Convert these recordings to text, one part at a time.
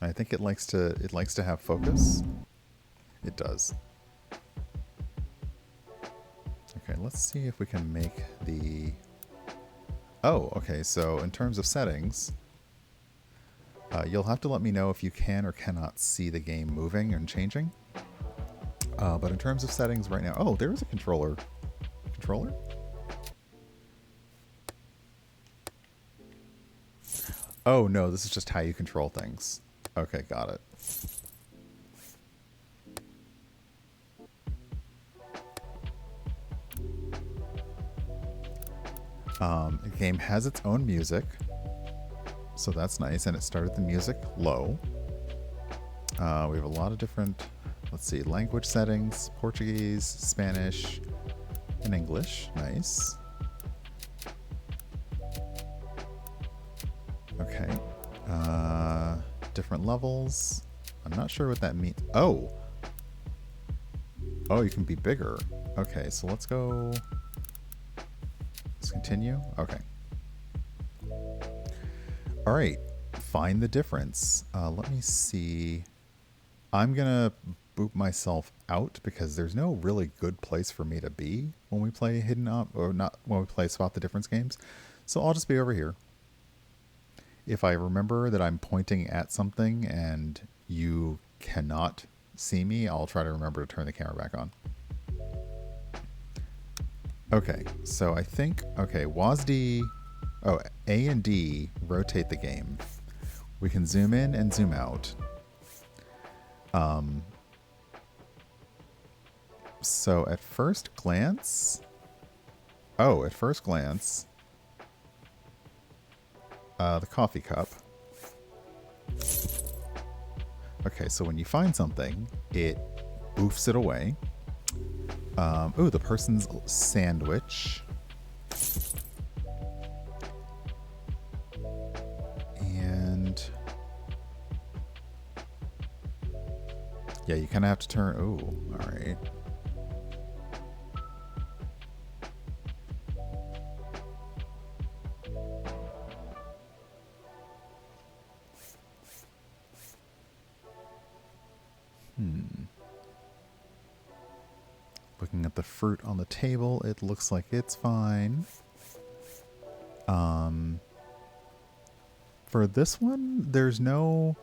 I think it likes to have focus. It does. Okay, let's see if we can make the... Oh, okay, so in terms of settings, you'll have to let me know if you can or cannot see the game moving and changing. But in terms of settings right now... Oh, there is a controller. Controller? Oh, no, this is just how you control things. Okay, got it. The game has its own music, so that's nice, and it started the music low. We have a lot of different, let's see, language settings: Portuguese, Spanish, and English. Nice. Okay. Different levels. I'm not sure what that means. Oh! Oh, you can be bigger. Okay, so let's go... Let's continue. Okay. All right. Find the difference. Let me see. I'm going to boot myself out because there's no really good place for me to be when we play Hidden Up, or not when we play Spot the Difference games. So I'll just be over here. If I remember that I'm pointing at something and you cannot see me, I'll try to remember to turn the camera back on. Okay, so I think, okay, WASD, oh, A and D rotate the game. We can zoom in and zoom out. So at first glance, the coffee cup. Okay, so when you find something, it boofs it away. Ooh, the person's sandwich. And... yeah, you kind of have to turn... Ooh, alright. Looking at the fruit on the table, it looks like it's fine. For this one, there's no,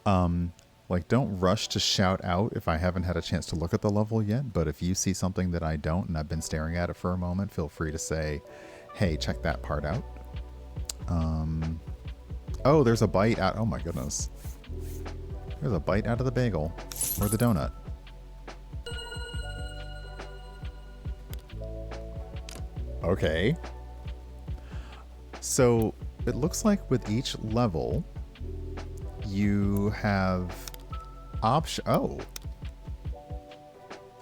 like, don't rush to shout out if I haven't had a chance to look at the level yet, but if you see something that I don't and I've been staring at it for a moment, feel free to say, hey, check that part out. Oh, there's a bite out. Oh my goodness. There's a bite out of the bagel or the donut. Okay. So it looks like with each level, you have option. Oh,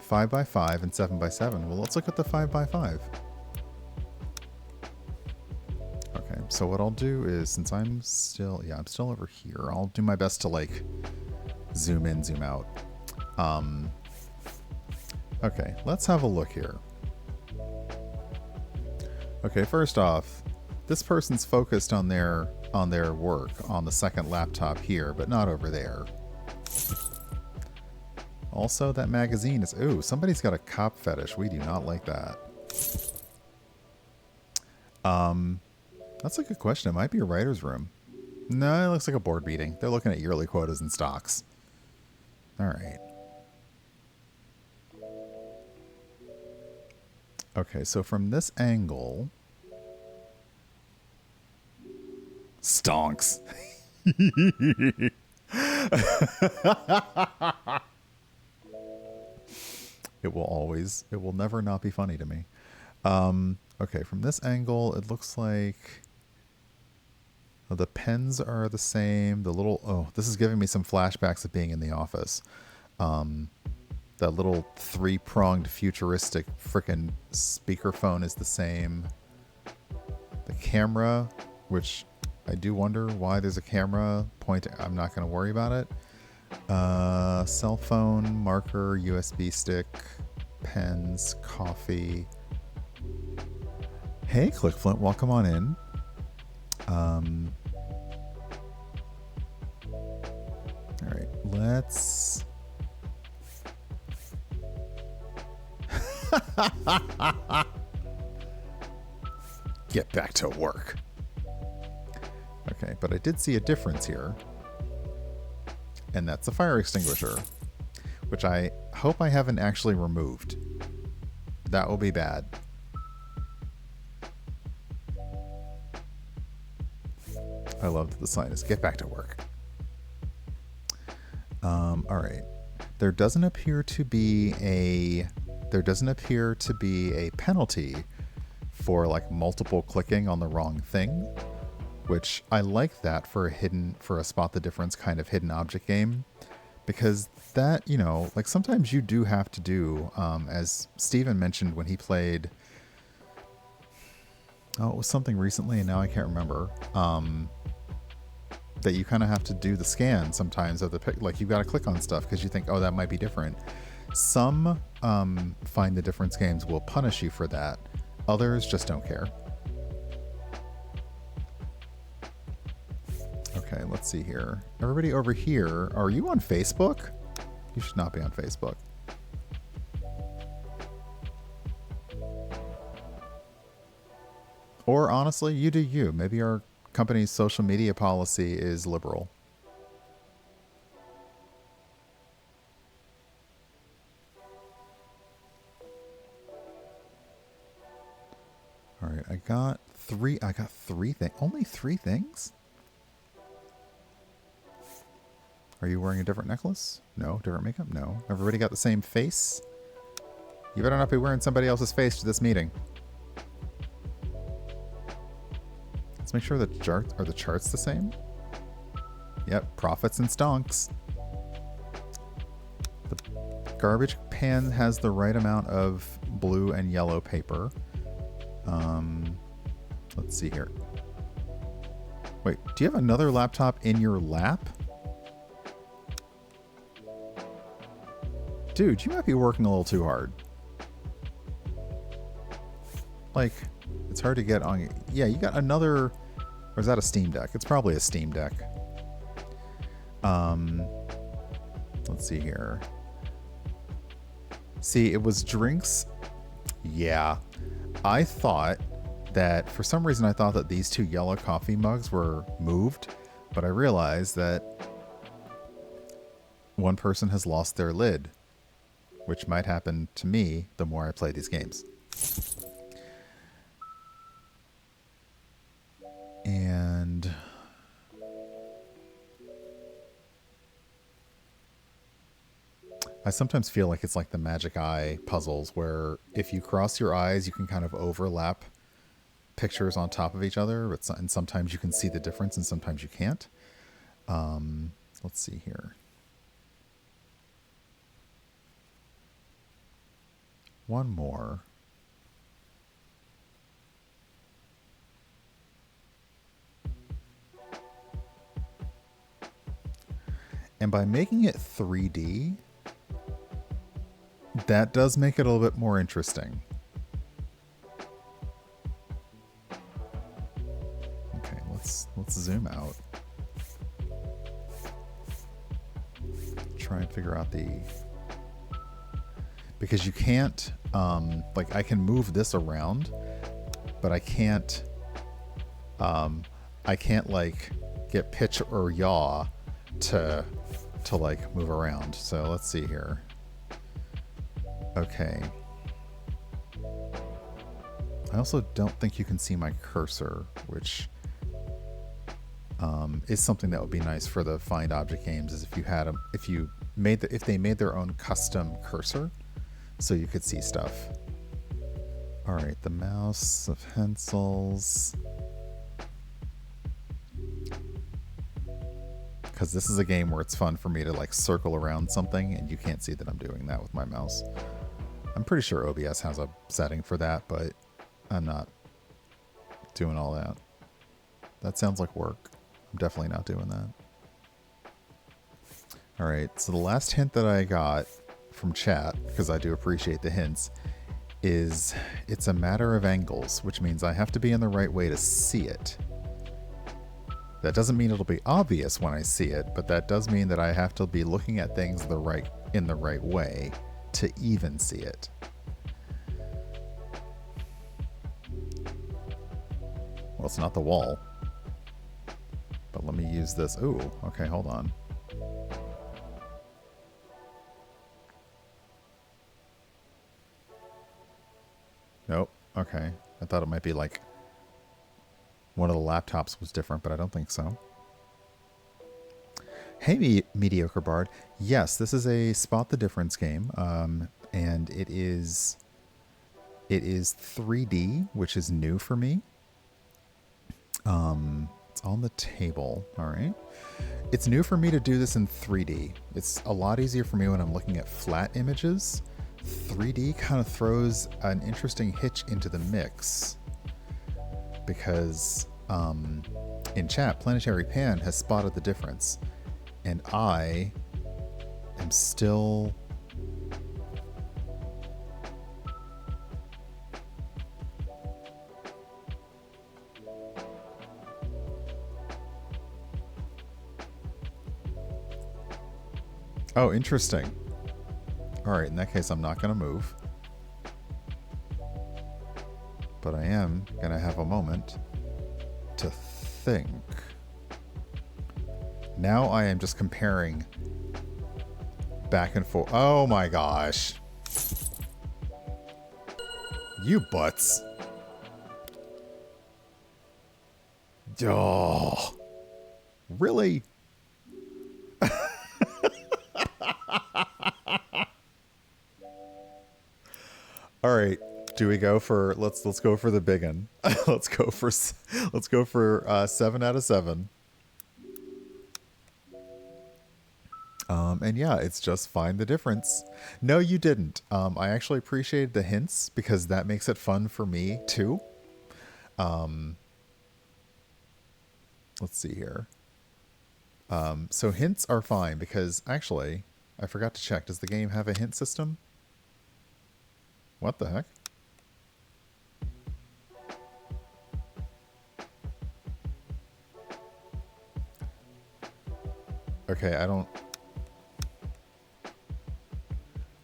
5x5 and 7x7. Well, let's look at the 5x5. Okay, so what I'll do is, since I'm still, I'm still over here, I'll do my best to like zoom in, zoom out. Okay, let's have a look here. Okay, first off, this person's focused on their work on the second laptop here, but not over there. Also, that magazine is... Ooh, somebody's got a cop fetish. We do not like that. That's a good question. It might be a writer's room. No, it looks like a board meeting. They're looking at yearly quotas and stocks. All right. Okay, so from this angle... Stonks. It will never not be funny to me. Okay, from this angle, it looks like the pens are the same. The little, oh, this is giving me some flashbacks of being in the office. That little three-pronged futuristic frickin' speakerphone is the same. The camera, which I do wonder why there's a camera pointing. I'm not going to worry about it. Cell phone, marker, USB stick, pens, coffee. Hey, ClickFlint, welcome on in. let's... Get back to work. Okay, but I did see a difference here. And that's a fire extinguisher, which I hope I haven't actually removed. That will be bad. I love that the sign is get back to work. All right. There doesn't appear to be a penalty for like multiple clicking on the wrong thing, which I like that for a spot the difference kind of hidden object game, because that, you know, like sometimes you do have to do, as Steven mentioned when he played, it was something recently and now I can't remember, that you kind of have to do the scan sometimes of the pic, like you've got to click on stuff because you think, oh, that might be different. Some find the difference games will punish you for that. Others just don't care. Okay, let's see here. Everybody over here, are you on Facebook? You should not be on Facebook. Or honestly, you do you. Maybe our company's social media policy is liberal. All right, I got three things. Only 3 things? Are you wearing a different necklace? No. Different makeup? No. Everybody got the same face? You better not be wearing somebody else's face to this meeting. Let's make sure the charts the same? Yep, profits and stonks. The garbage pan has the right amount of blue and yellow paper. Let's see here. Wait, do you have another laptop in your lap? Dude, you might be working a little too hard. Like, it's hard to get on... Yeah, you got another... Or is that a Steam Deck? It's probably a Steam Deck. Let's see here. See, it was drinks. Yeah. I thought that... For some reason, I thought that these 2 yellow coffee mugs were moved. But I realized that one person has lost their lid. Which might happen to me the more I play these games. And I sometimes feel like it's like the Magic Eye puzzles where if you cross your eyes, you can kind of overlap pictures on top of each other, and sometimes you can see the difference and sometimes you can't. Let's see here. One more. And by making it 3D, that does make it a little bit more interesting. Okay, let's zoom out. Try and figure out the... Because you can't, like I can move this around, but I can't like get pitch or yaw to like move around. So let's see here. Okay. I also don't think you can see my cursor, which is something that would be nice for the find object games, is if you had them, if they made their own custom cursor so you could see stuff. All right, the mouse, the pencils. Because this is a game where it's fun for me to like circle around something, and you can't see that I'm doing that with my mouse. I'm pretty sure OBS has a setting for that, but I'm not doing all that. That sounds like work. I'm definitely not doing that. All right, so the last hint that I got from chat, because I do appreciate the hints, is it's a matter of angles, which means I have to be in the right way to see it. That doesn't mean it'll be obvious when I see it, but that does mean that I have to be looking at things in the right way to even see it. Well, it's not the wall. But let me use this. Ooh, okay, hold on. Nope. Okay. I thought it might be like one of the laptops was different, but I don't think so. Hey, Mediocre Bard. Yes, this is a spot the difference game, and it is 3D, which is new for me. It's on the table. All right. It's new for me to do this in 3D. It's a lot easier for me when I'm looking at flat images. 3D kind of throws an interesting hitch into the mix because in chat, Planetary Pan has spotted the difference, and I am still... Oh, interesting. All right, in that case, I'm not going to move. But I am going to have a moment to think. Now I am just comparing back and forth. Oh my gosh. You butts. Oh. Really? All right. Do we go for let's go for the big one. let's go for 7 out of 7. And yeah, it's just find the difference. No, you didn't. I actually appreciated the hints because that makes it fun for me too. Let's see here. So hints are fine because actually, I forgot to check. Does the game have a hint system? What the heck? Okay,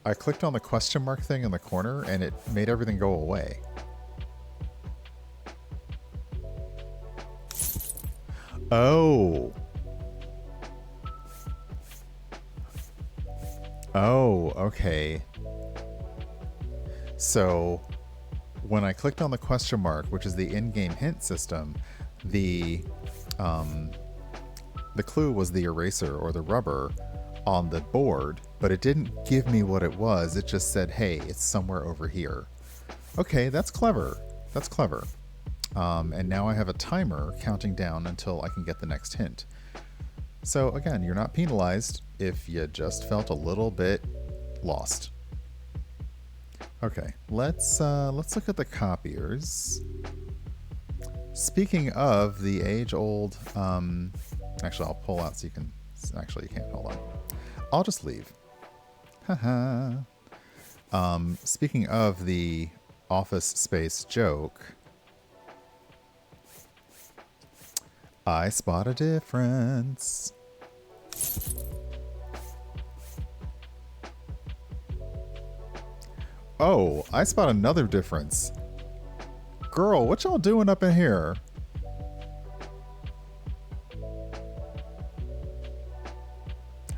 I clicked on the question mark thing in the corner and it made everything go away. Oh. Oh, okay. So when I clicked on the question mark, which is the in-game hint system, the clue was the eraser or the rubber on the board, but it didn't give me what it was. It just said, hey, it's somewhere over here. Okay, that's clever. That's clever. And now I have a timer counting down until I can get the next hint. So again, you're not penalized if you just felt a little bit lost. Okay, let's look at the copiers. Speaking of the age-old, actually, I'll pull out so you can. Actually, you can't. Hold on. I'll just leave. Haha. Speaking of the Office Space joke, I spot a difference. Oh, I spot another difference. Girl, what y'all doing up in here?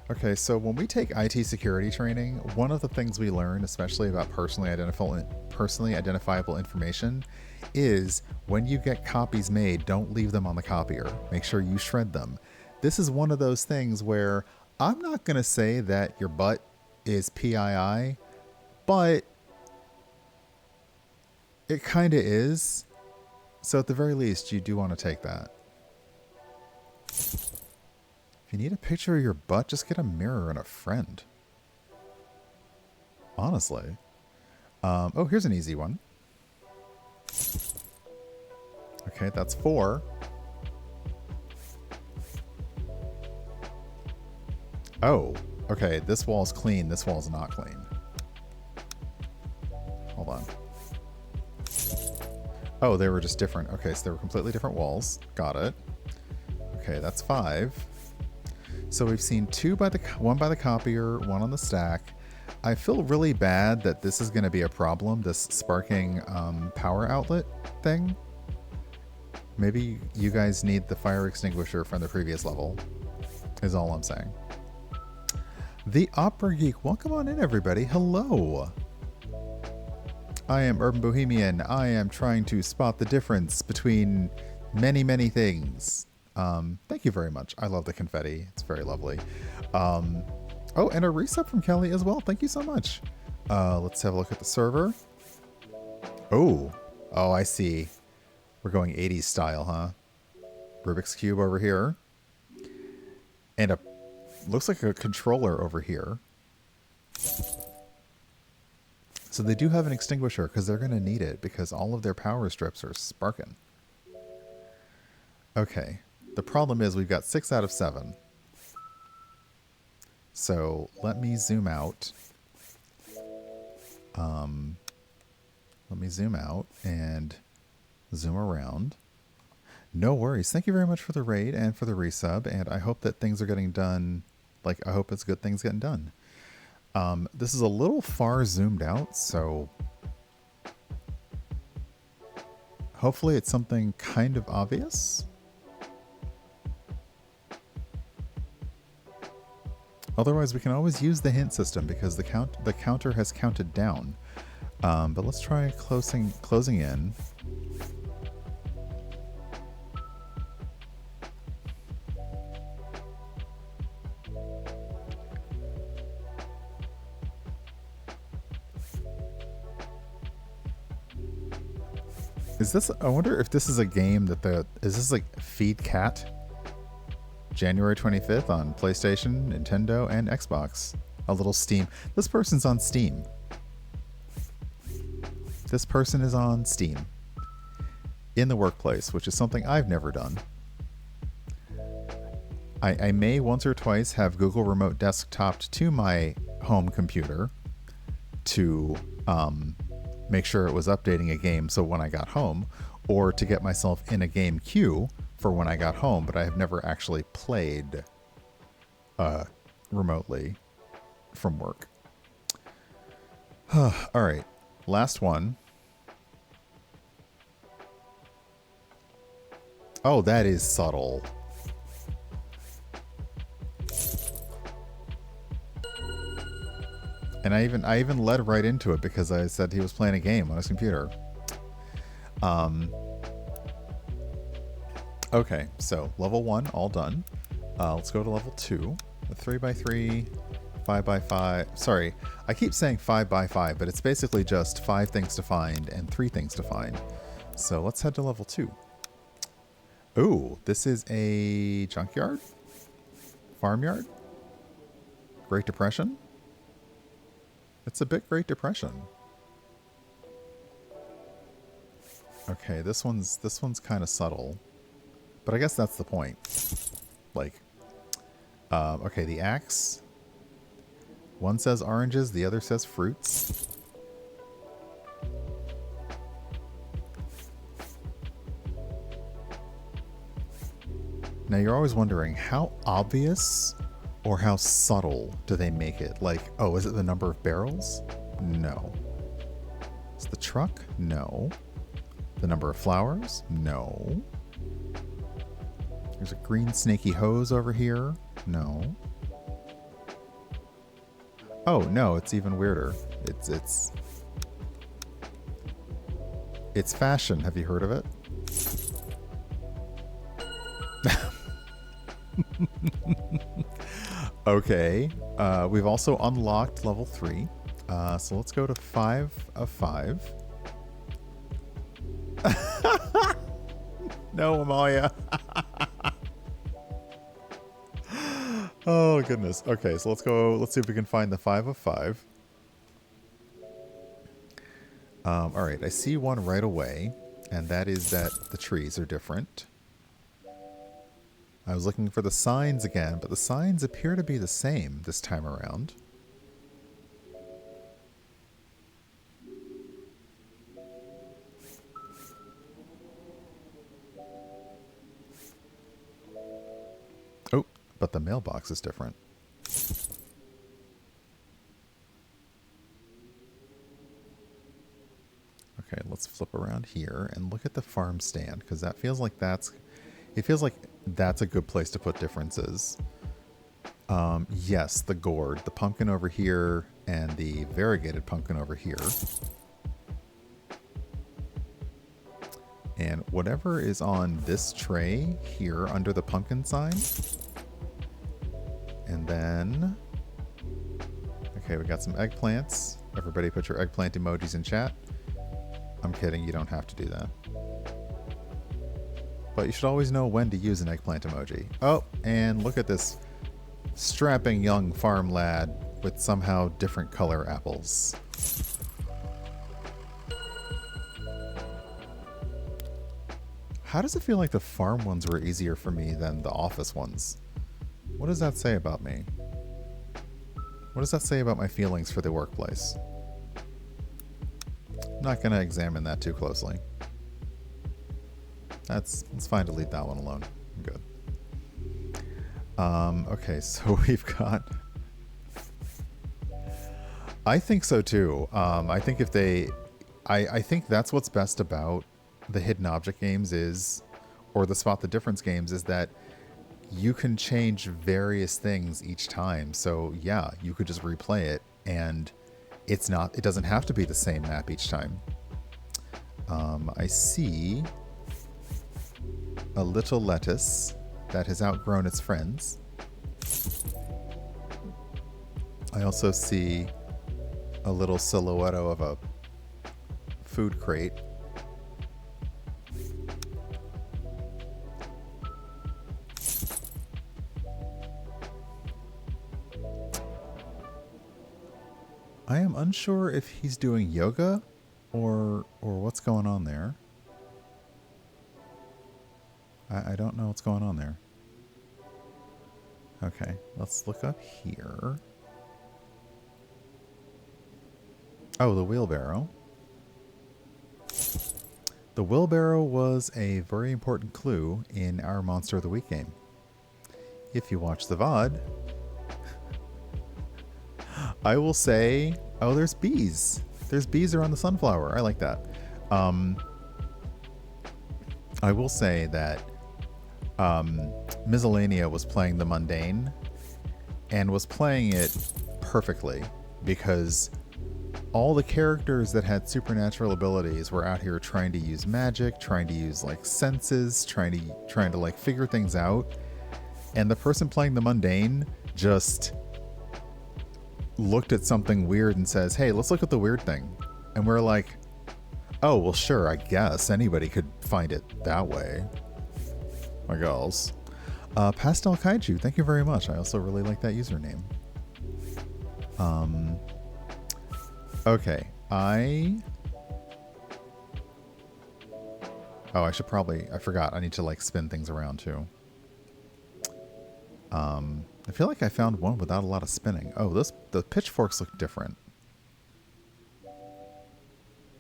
Okay, so when we take IT security training, one of the things we learn, especially about personally identifiable information, is when you get copies made, don't leave them on the copier. Make sure you shred them. This is one of those things where I'm not going to say that your butt is PII, but it kind of is. So at the very least, you do want to take that. If you need a picture of your butt, just get a mirror and a friend. Honestly. Oh, here's an easy one. Okay, that's 4. Oh, okay, this wall's clean, this wall's not clean. Hold on. Oh, they were just different. Okay, so they were completely different walls. Got it. Okay, that's 5. So we've seen one by the copier, one on the stack. I feel really bad that this is going to be a problem, this sparking power outlet thing. Maybe you guys need the fire extinguisher from the previous level, is all I'm saying. The Opera Geek, welcome on in, everybody. Hello. I am Urban Bohemian. I am trying to spot the difference between many, many things. Thank you very much. I love the confetti. It's very lovely. Oh, and a resub from Kelly as well. Thank you so much. Let's have a look at the server. Oh, I see. We're going 80s style, huh? Rubik's Cube over here. And looks like a controller over here. So they do have an extinguisher because they're going to need it because all of their power strips are sparking. Okay. The problem is we've got 6 out of 7. So let me zoom out. Let me zoom out and zoom around. No worries. Thank you very much for the raid and for the resub. And I hope that things are getting done. Like, I hope it's good things getting done. This is a little far zoomed out, so hopefully it's something kind of obvious. Otherwise, we can always use the hint system because the counter has counted down. But let's try closing in. Is this? I wonder if this is a game that is this like Feed Cat? January 25th on PlayStation, Nintendo, and Xbox. A little Steam. This person's on Steam. This person is on Steam. In the workplace, which is something I've never done. I may once or twice have Google Remote Desktoped to my home computer to make sure it was updating a game so when I got home, or to get myself in a game queue for when I got home, but I have never actually played remotely from work. All right, last one. Oh, that is subtle. And I even led right into it because I said he was playing a game on his computer. Okay, so level 1 all done. Let's go to level 2. A 3x3, 5x5. Sorry, I keep saying 5x5, but it's basically just 5 things to find and 3 things to find. So let's head to level 2. Ooh, this is a junkyard? Farmyard? Great Depression? It's a bit Great Depression. Okay, this one's kind of subtle. But I guess that's the point. Like, okay, the axe. One says oranges, the other says fruits. Now you're always wondering, how obvious or how subtle do they make it? Like, oh, is it the number of barrels? No. Is it the truck? No. The number of flowers? No. There's a green snaky hose over here. No. Oh, no, it's even weirder. It's fashion. Have you heard of it? Okay. We've also unlocked level 3. So let's go to 5 of 5. No, Amalia. Oh, goodness. Okay, so let's go. Let's see if we can find the 5 of 5. All right, I see one right away, and that is that the trees are different. I was looking for the signs again, but the signs appear to be the same this time around. but the mailbox is different. Okay, let's flip around here and look at the farm stand, because that feels like it feels like that's a good place to put differences. Yes, the gourd, the pumpkin over here, and the variegated pumpkin over here. And whatever is on this tray here under the pumpkin sign. And then, okay, we got some eggplants. Everybody put your eggplant emojis in chat. I'm kidding, you don't have to do that. But you should always know when to use an eggplant emoji. Oh, and look at this strapping young farm lad with somehow different color apples. How does it feel like the farm ones were easier for me than the office ones? What does that say about me? What does that say about my feelings for the workplace? I'm not going to examine that too closely. It's fine to leave that one alone. I'm good. Okay, so we've got... I think so too. I think if they... I think that's what's best about the hidden object games is, or the spot the difference games, is that you can change various things each time. So yeah, you could just replay it and it doesn't have to be the same map each time. I see a little lettuce that has outgrown its friends. I also see a little silhouette of a food crate. I am unsure if he's doing yoga or what's going on there. I don't know what's going on there. Okay, let's look up here. Oh, the wheelbarrow. The wheelbarrow was a very important clue in our Monster of the Week game. If you watch the VOD, I will say, oh, there's bees. There's bees around the sunflower. I like that. I will say that Miscellanea was playing the mundane and was playing it perfectly because all the characters that had supernatural abilities were out here trying to use magic, trying to use like senses, trying to like figure things out. And the person playing the mundane just looked at something weird and says, hey, let's look at the weird thing. And we're like, oh, well, sure, I guess anybody could find it that way. My girls. Pastel Kaiju, thank you very much. I also really like that username. Okay, I forgot. I need to like spin things around too. I feel like I found one without a lot of spinning. Oh, the pitchforks look different.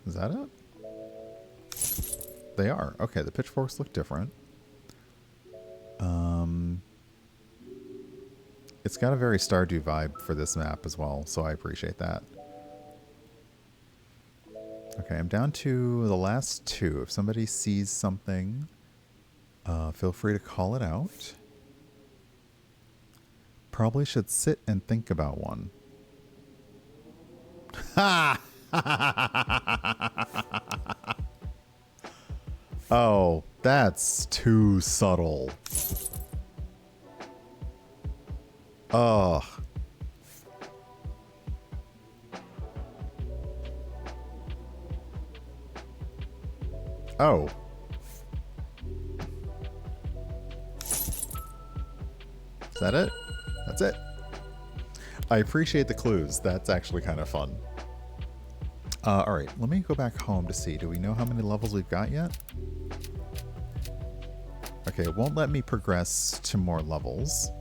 Is that it? They are. Okay, the pitchforks look different. It's got a very Stardew vibe for this map as well, so I appreciate that. Okay, I'm down to the last two. If somebody sees something, feel free to call it out. Probably should sit and think about one. Ha! Oh, that's too subtle. Ugh. Oh. Is that it? That's it. I appreciate the clues. That's actually kind of fun. Alright, let me go back home to see. Do we know how many levels we've got yet? Okay, it won't let me progress to more levels.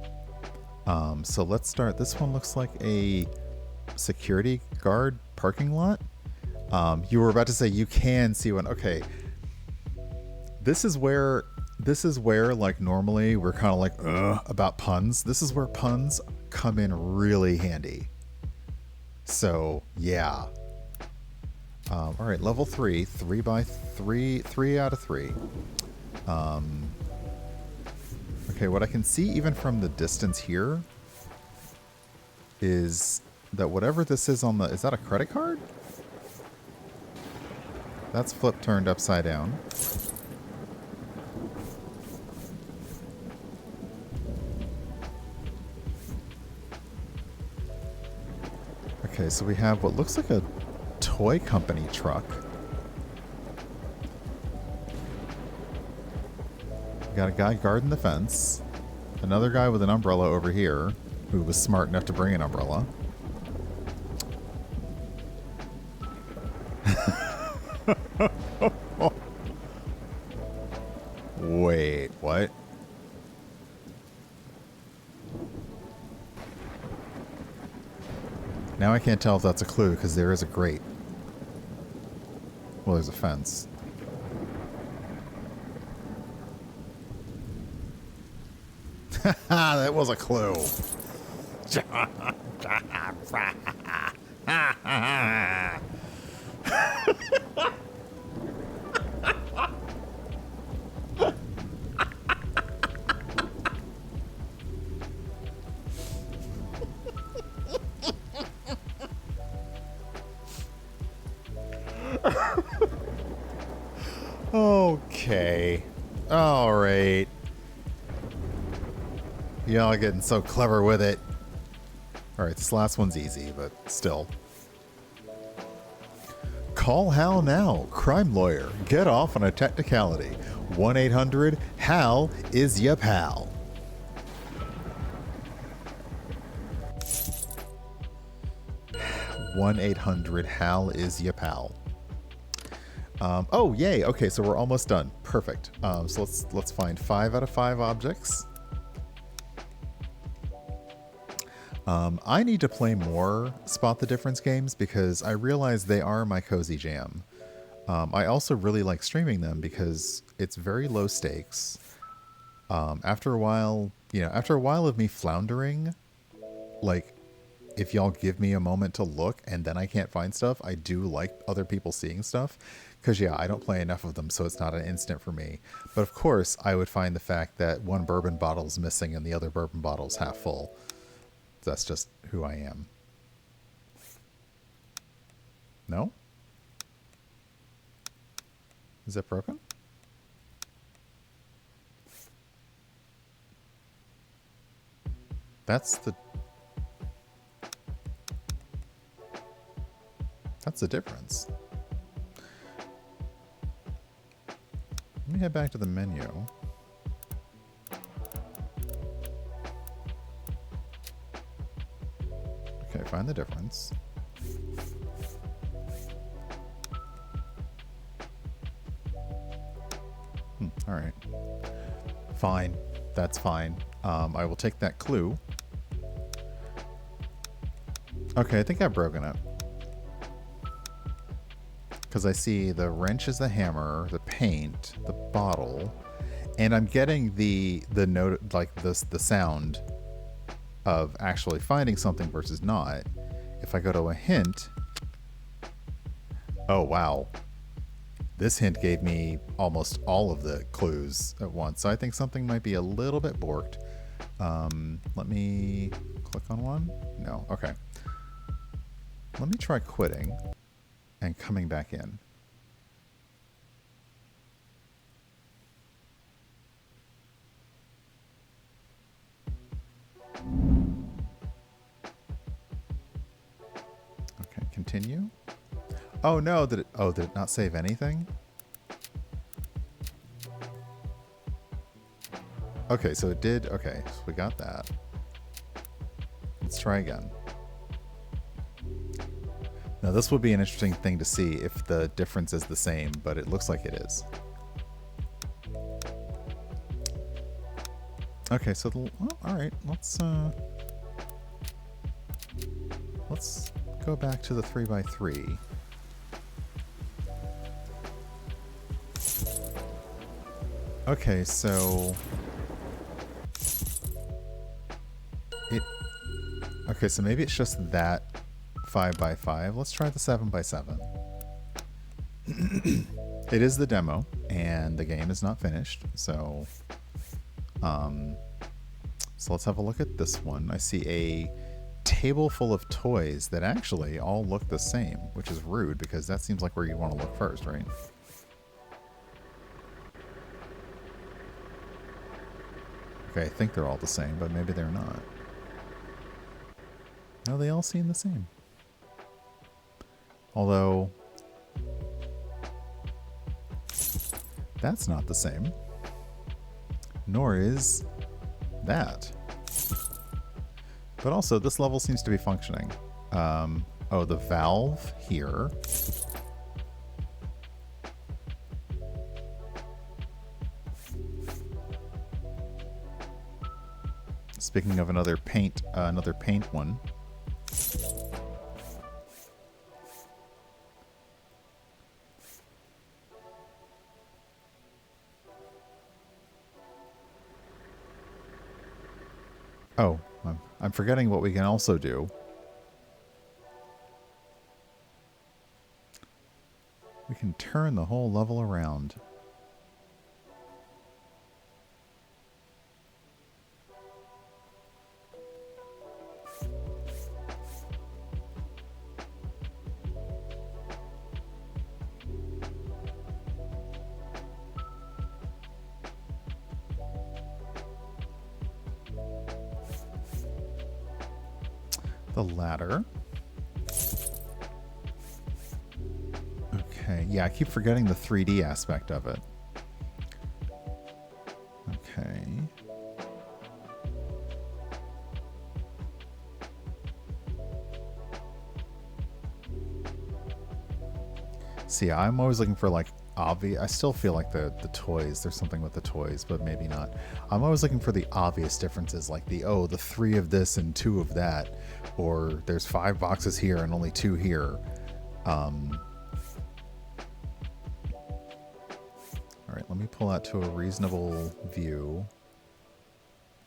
So let's start. This one looks like a security guard parking lot. You were about to say you can see one. Okay. This is where this is where, like, normally we're kind of like, ugh, about puns. This is where puns come in really handy. So, yeah. All right, level 3, 3 by 3, 3 out of 3. Okay, what I can see even from the distance here is that whatever this is on the... Is that a credit card? That's flip turned upside down. Okay, so we have what looks like a toy company truck. Got a guy guarding the fence. Another guy with an umbrella over here who was smart enough to bring an umbrella. Wait, what? Now I can't tell if that's a clue because there is a grate. Well, there's a fence. That was a clue. Okay. All right. Y'all getting so clever with it. All right, this last one's easy, but still. Call Hal now, crime lawyer. Get off on a technicality. 1-800-HAL is ya pal. (1-800-HAL is ya pal). Oh, yay. Okay, so we're almost done. Perfect. So let's find 5 out of 5 objects. I need to play more Spot the Difference games because I realize they are my cozy jam. I also really like streaming them because it's very low stakes. After a while of me floundering, like, if y'all give me a moment to look and then I can't find stuff, I do like other people seeing stuff. Because, yeah, I don't play enough of them, so it's not an instant for me. But, of course, I would find the fact that one bourbon bottle is missing and the other bourbon bottle is half full. That's just who I am. No? Is it broken? That's the difference. Let me head back to the menu. Okay, find the difference. All right. Fine. That's fine. I will take that clue. Okay, I think I've broken it. Because I see the wrench is the hammer, the paint, the bottle, and I'm getting the note, like the sound of actually finding something versus not. If I go to a hint, oh wow, this hint gave me almost all of the clues at once. So I think something might be a little bit borked. Let me click on one. No, okay. Let me try quitting and coming back in. Okay, continue. Oh no, did it not save anything? Okay, so it did. Okay, so we got that. Let's try again. Now this would be an interesting thing to see if the difference is the same, but it looks like it is. Okay, so all right, let's go back to the 3x3. Okay, so it. Okay, so maybe it's just that 5x5. Let's try the 7x7. It is the demo, and the game is not finished. So let's have a look at this one. I see a table full of toys that actually all look the same, which is rude because that seems like where you want to look first, right? Okay, I think they're all the same, but maybe they're not. No, they all seem the same. Although, that's not the same. Nor is that. But also, this level seems to be functioning. Oh, the valve here. Speaking of another paint one. Oh, I'm forgetting what we can also do. We can turn the whole level around. The ladder. Okay, yeah, I keep forgetting the 3D aspect of it. Okay. See, I'm always looking for like obvious. I still feel like the toys. There's something with the toys, but maybe not. I'm always looking for the obvious differences, like the 3 of this and 2 of that, or there's 5 boxes here and only 2 here. All right, let me pull out to a reasonable view.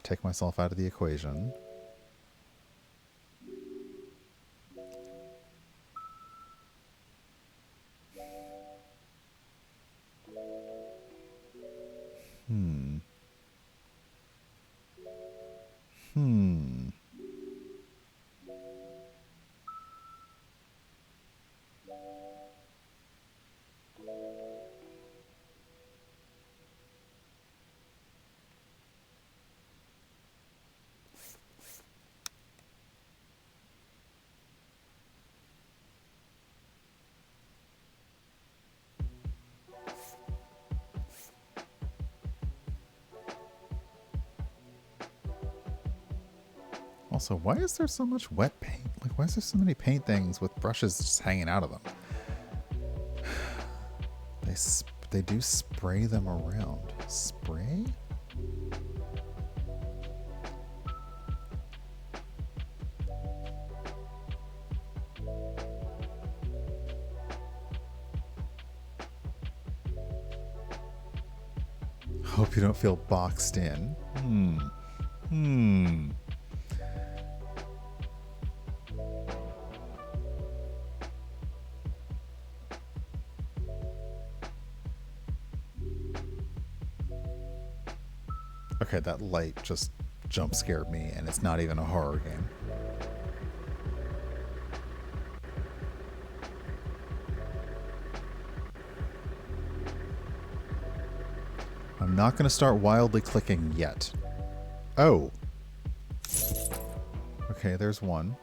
Take myself out of the equation. Also, why is there so much wet paint? Like, why is there so many paint things with brushes just hanging out of them? They do spray them around. Spray? Hope you don't feel boxed in. Okay, that light just jump scared me, and it's not even a horror game. I'm not going to start wildly clicking yet. Oh. Okay, there's one.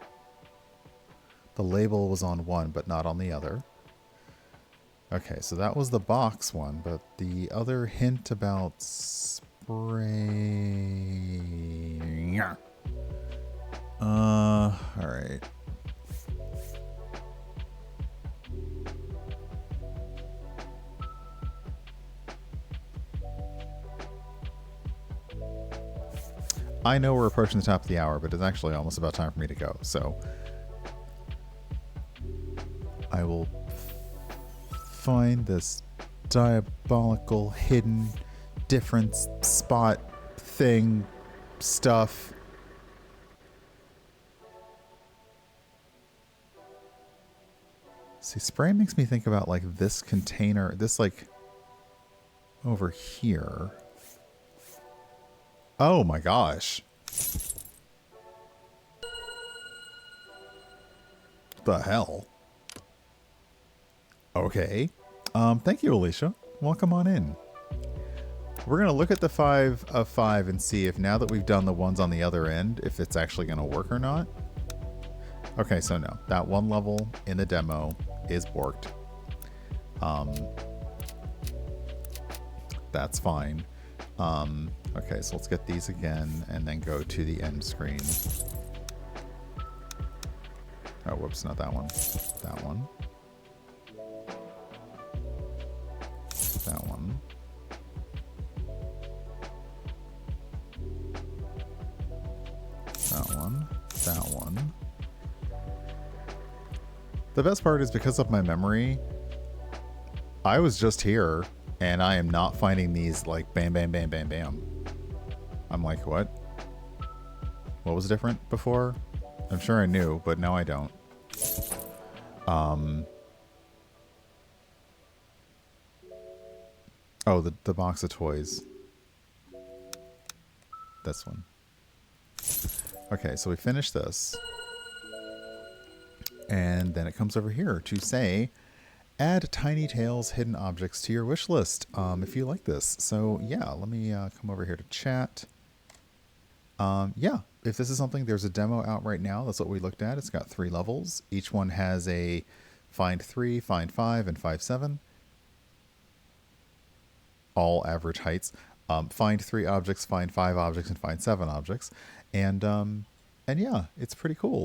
The label was on one, but not on the other. Okay, so that was the box one, but the other hint about spray... alright. I know we're approaching the top of the hour, but it's actually almost about time for me to go, so I will find this diabolical hidden different spot thing stuff. See, spray makes me think about like this container, this like over here. Oh my gosh. The hell? Okay. Thank you, Alicia. Welcome on in. We're going to look at the 5 of 5 and see if now that we've done the ones on the other end, if it's actually going to work or not. Okay, so no. That one level in the demo is borked. That's fine. Okay, so let's get these again and then go to the end screen. Oh, whoops, not that one. That one. That one. That one. That one. The best part is because of my memory, I was just here and I am not finding these like bam, bam, bam, bam, bam. I'm like, what? What was different before? I'm sure I knew, but now I don't. Oh, the box of toys. This one. Okay, so we finished this. And then it comes over here to say, add Tiny Tales hidden objects to your wish list if you like this. So yeah, let me come over here to chat. Yeah, if this is something, there's a demo out right now. That's what we looked at. It's got 3 levels. Each one has a find 3, find 5, and 5-7. All average heights. Find 3 objects, find 5 objects, and find 7 objects. And yeah, it's pretty cool.